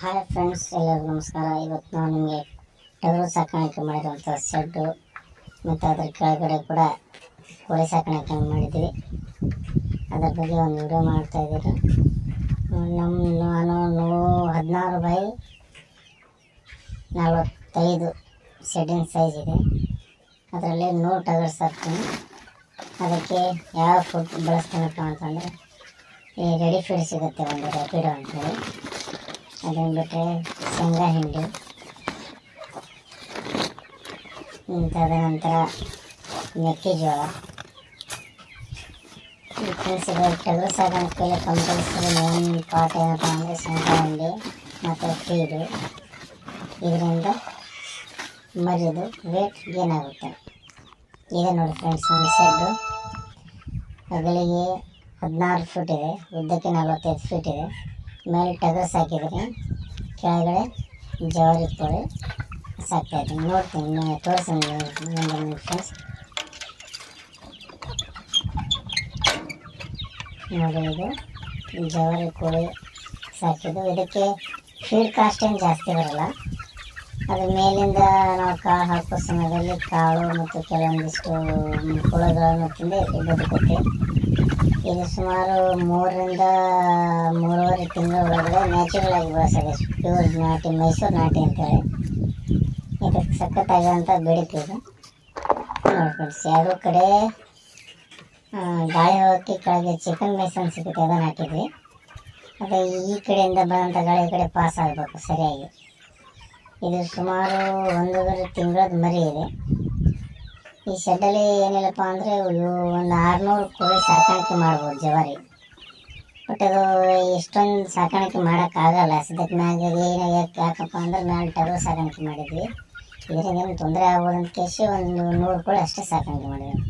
Hi friends, ಎಲ್ಲರಿಗೂ ನಮಸ್ಕಾರ. ಇವತ್ತು ನಾವು ನಿಮಗೆ ಟಗರು ಸಾಕಾಣಿಕೆ ಮಾಡಿರುವಂಥ ಶೆಡ್ಡು ಮತ್ತು ಅದರ ಕೆಳಗಡೆ ಕೂಡ ಕೋಳಿ ಸಾಕಾಣಿಕೆ ಮಾಡಿದ್ವಿ. ಅದರ ಬಗ್ಗೆ ಒಂದು ವಿಡಿಯೋ ಮಾಡ್ತಾಯಿದ್ದೀರಿ. ನಾನು 16 ಬೈ 45 ಶೆಡ್ಡಿನ ಸೈಜ್ ಇದೆ. ಅದರಲ್ಲಿ 100 ಟಗರು ಸಾಕ್ತೀನಿ. ಅದಕ್ಕೆ ಯಾವ ಫುಡ್ ಬಳಸ್ತೀನಪ್ಪ ಅಂತಂದರೆ ಈ ರೆಡಿ ಫೀಡ್ ಸಿಗುತ್ತೆ, ಒಂದು ರ್ಯಾಪಿಡೋ ಅಂತೇಳಿ. ಅದನ್ನು ಬಿಟ್ಟರೆ ಶೇಂಗಾ ಹಿಂಡಿ, ತದನಂತರ ಮೆಕ್ಕೆಜೋಳ. ಈ ಫ್ರೆಂಡ್ಸಿಗೆ ಟಗರು ಸಾಕಾಣಿಕೆಯಲ್ಲಿ ಕಂಪಲ್ಸರಿ ಮೇನ್ ಪಾರ್ಟ್ ಏನಪ್ಪ ಅಂದರೆ ಶೇಂಗಾ ಹಿಂಡಿ ಮತ್ತು ಫೀಡು. ಇದರಿಂದ ಮರಿದು ವೇಟ್ ಗೇನ್ ಆಗುತ್ತೆ. ಈಗ ನೋಡಿ ಫ್ರೆಂಡ್ಸ್, ಒಂದು ಶೆಡ್ಡು ಅಗಲಿಗೆ 16 ಫೀಟ್ ಇದೆ, ಉದ್ದಕ್ಕೆ 45 ಫೀಟ್ ಇದೆ. ಮೇಲೆ ಟಗರು ಸಾಕಿದರೆ ಕೆಳಗಡೆ ಜವಾರಿ ಕೋಳಿ ಸಾಕ್ತಾಯಿದ್ದೀನಿ. ನೋಡ್ತೀನಿ, ತೋರಿಸ್ತೀನಿ ಫ್ರೆಂಡ್ಸ್. ನೋಡಿ, ಇದು ಜವಾರಿ ಕೋಳಿ ಸಾಕಿದ್ದು. ಇದಕ್ಕೆ ಫೀಡ್ ಕಾಸ್ಟ್ ಏನು ಜಾಸ್ತಿ ಬರೋಲ್ಲ. ಅದು ಮೇಲಿಂದ ನಾವು ಕಾಳು ಹಾಕೋ ಸಮಯದಲ್ಲಿ ಕಾಳು ಮತ್ತು ಕೆಲವೊಂದಿಷ್ಟು ಹುಳುಗಳನ್ನು ತಿಂದು ಬದುಕುತ್ತೆ. ಇದು ಸುಮಾರು 3 ರಿಂದ 3.5 ತಿಂಗಳ ಒಳಗಡೆ ನ್ಯಾಚುರಲ್ ಆಗಿ ಬೆಳೆಸೋದು. ಪ್ಯೂರ್ ನಾಟಿ, ಮೈಸೂರು ನಾಟಿ ಅಂತೇಳಿ. ಇದಕ್ಕೆ ಸಖತ್ತಾಗಿರುವಂಥ ಬೇಡಿಕೆ ಇದೆ. ನೋಡಿ ಫ್ರೆಂಡ್ಸ್, ಎರಡೂ ಕಡೆ ಗಾಳಿ ಹೋಗೋಕ್ಕೆ ಕೆಳಗೆ ಚಿಕನ್ ಮೇಸನ್ ಸಿಗುತ್ತೆ, ಅದನ್ನು ಹಾಕಿದ್ವಿ. ಅದು ಈ ಕಡೆಯಿಂದ ಬಂದಂಥ ಗಾಳಿ ಕಡೆ ಪಾಸ್ ಆಗಬೇಕು ಸರಿಯಾಗಿ. ಇದು ಸುಮಾರು 1.5 ತಿಂಗಳದ ಮರಿ ಇದೆ. ಈ ಶೆಡ್ಡಲ್ಲಿ ಏನಿಲ್ಲಪ್ಪ ಅಂದರೆ ಒಂದು 600 ಕೋಳಿ ಸಾಕಾಣಿಕೆ ಮಾಡ್ಬೋದು ಜವಾರಿ. ಬಟ್ ಅದು ಎಷ್ಟೊಂದು ಸಾಕಾಣಿಕೆ ಮಾಡೋಕ್ಕಾಗಲ್ಲ ಸದ್ಯಕ್ಕೆ. ಮ್ಯಾಗೆ ಯಾಕಪ್ಪ ಅಂದ್ರೆ ಮೇಲೆ ಟಗರು ಸಾಕಾಣಿಕೆ ಮಾಡಿದ್ವಿ. ಇದರಿಂದ ಏನು ತೊಂದರೆ ಆಗ್ಬೋದು ಅಂತ ಕೇಸಿ ಒಂದು 100 ಕೋಳಿ ಅಷ್ಟೇ ಸಾಕಾಣಿಕೆ ಮಾಡಿದ್ವಿ.